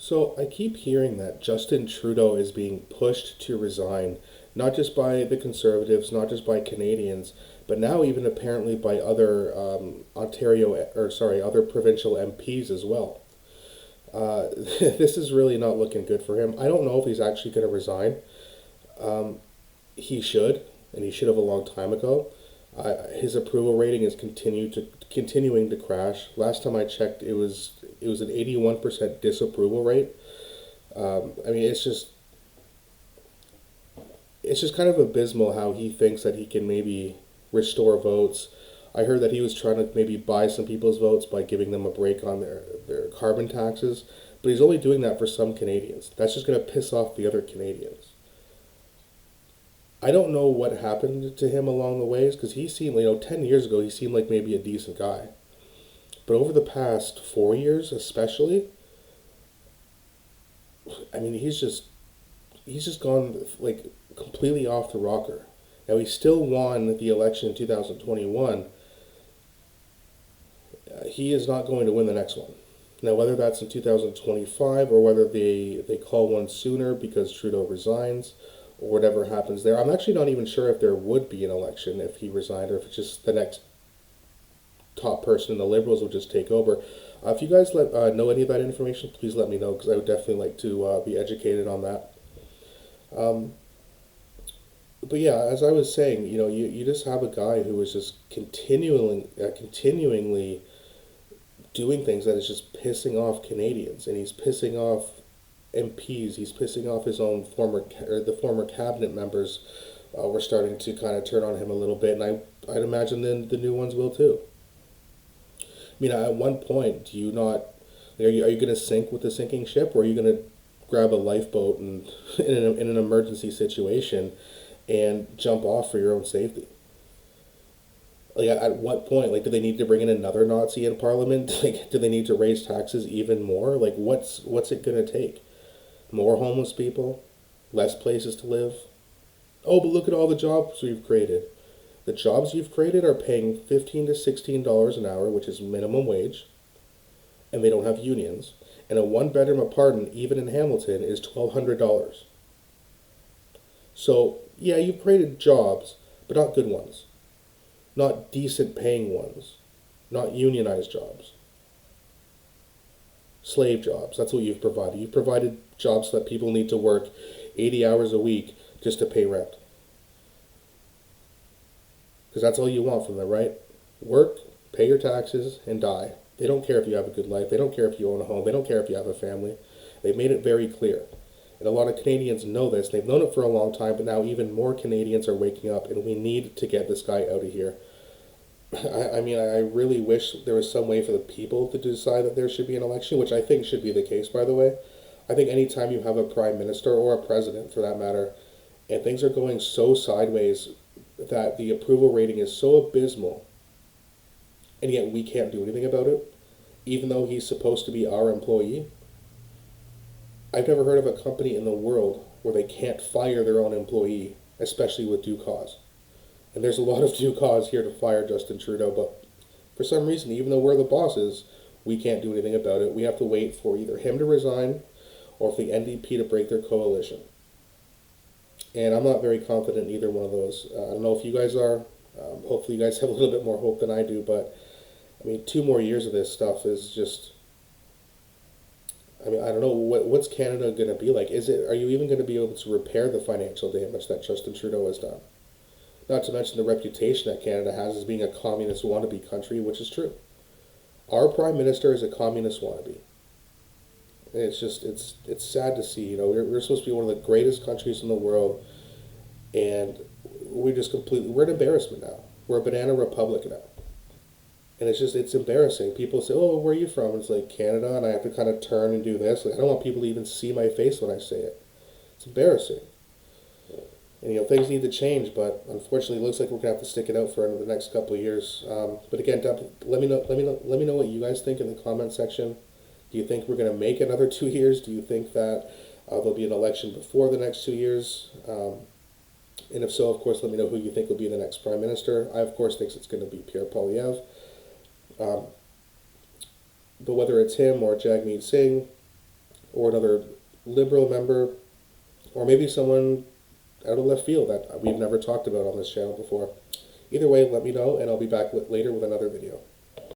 So I keep hearing that Justin Trudeau is being pushed to resign, not just by the Conservatives, not just by Canadians, but now even apparently by other other provincial MPs as well. This is really not looking good for him. I don't know if he's actually going to resign. Um, he should, and he should have a long time ago. His approval rating is continuing to crash. Last time I checked, it was an 81% disapproval rate. I mean, it's just kind of abysmal how he thinks that he can maybe restore votes. I heard that he was trying to maybe buy some people's votes by giving them a break on their carbon taxes, but he's only doing that for some Canadians. That's just going to piss off the other Canadians. I don't know what happened to him along the ways because he seemed, 10 years ago, he seemed like maybe a decent guy. But over the past 4 years, especially, I mean, he's just gone like completely off the rocker. Now he still won the election in 2021. He is not going to win the next one. Now whether that's in 2025 or whether they call one sooner because Trudeau resigns or whatever happens there, I'm actually not even sure if there would be an election if he resigned or if it's just the next top person and the Liberals will just take over. If you guys know any of that information, please let me know because I would definitely like to be educated on that. Um, but yeah, as I was saying, you just have a guy who is just continuingly doing things that is just pissing off Canadians, and he's pissing off MPs. He's pissing off his own the former cabinet members. We're starting to kind of turn on him a little bit, and I'd imagine then the new ones will too. I mean, at one point, do you not? Are you going to sink with the sinking ship, or are you going to grab a lifeboat and in an emergency situation and jump off for your own safety? Like at what point? Like, do they need to bring in another Nazi in Parliament? Like, do they need to raise taxes even more? Like, what's it going to take? More homeless people, less places to live. Oh, but look at all the jobs we've created. The jobs you've created are paying $15 to $16 an hour, which is minimum wage, and they don't have unions. And a one-bedroom apartment, even in Hamilton, is $1,200. So, yeah, you've created jobs, but not good ones. Not decent paying ones. Not unionized jobs. Slave jobs, that's what you've provided. You've provided jobs that people need to work 80 hours a week just to pay rent. Because that's all you want from them, right? Work, pay your taxes, and die. They don't care if you have a good life. They don't care if you own a home. They don't care if you have a family. They've made it very clear. And a lot of Canadians know this. They've known it for a long time, but now even more Canadians are waking up, and we need to get this guy out of here. I mean, I really wish there was some way for the people to decide that there should be an election, which I think should be the case, by the way. I think anytime you have a prime minister or a president, for that matter, and things are going so sideways that the approval rating is so abysmal, and yet we can't do anything about it, even though he's supposed to be our employee. I've never heard of a company in the world where they can't fire their own employee, especially with due cause. And there's a lot of due cause here to fire Justin Trudeau, but for some reason, even though we're the bosses, we can't do anything about it. We have to wait for either him to resign or for the NDP to break their coalition. And I'm not very confident in either one of those. I don't know if you guys are. Hopefully you guys have a little bit more hope than I do, but I mean, 2 more years of this stuff is just, I mean, I don't know, what's Canada going to be like? Are you even going to be able to repair the financial damage that Justin Trudeau has done? Not to mention the reputation that Canada has as being a communist wannabe country, which is true. Our prime minister is a communist wannabe. And it's sad to see. We're supposed to be one of the greatest countries in the world, and we're an embarrassment now. We're a banana republic now. And it's embarrassing. People say, oh, where are you from? It's like Canada, and I have to kind of turn and do this. Like, I don't want people to even see my face when I say it. It's embarrassing. And things need to change, but unfortunately, it looks like we're gonna have to stick it out for the next couple of years. But again, let me know what you guys think in the comment section. Do you think we're gonna make another 2 years? Do you think that there'll be an election before the next 2 years? And if so, of course, let me know who you think will be the next prime minister. I of course think it's going to be Pierre Poilievre. But whether it's him or Jagmeet Singh, or another Liberal member, or maybe someone out of left field that we've never talked about on this channel before. Either way, let me know, and I'll be back later with another video.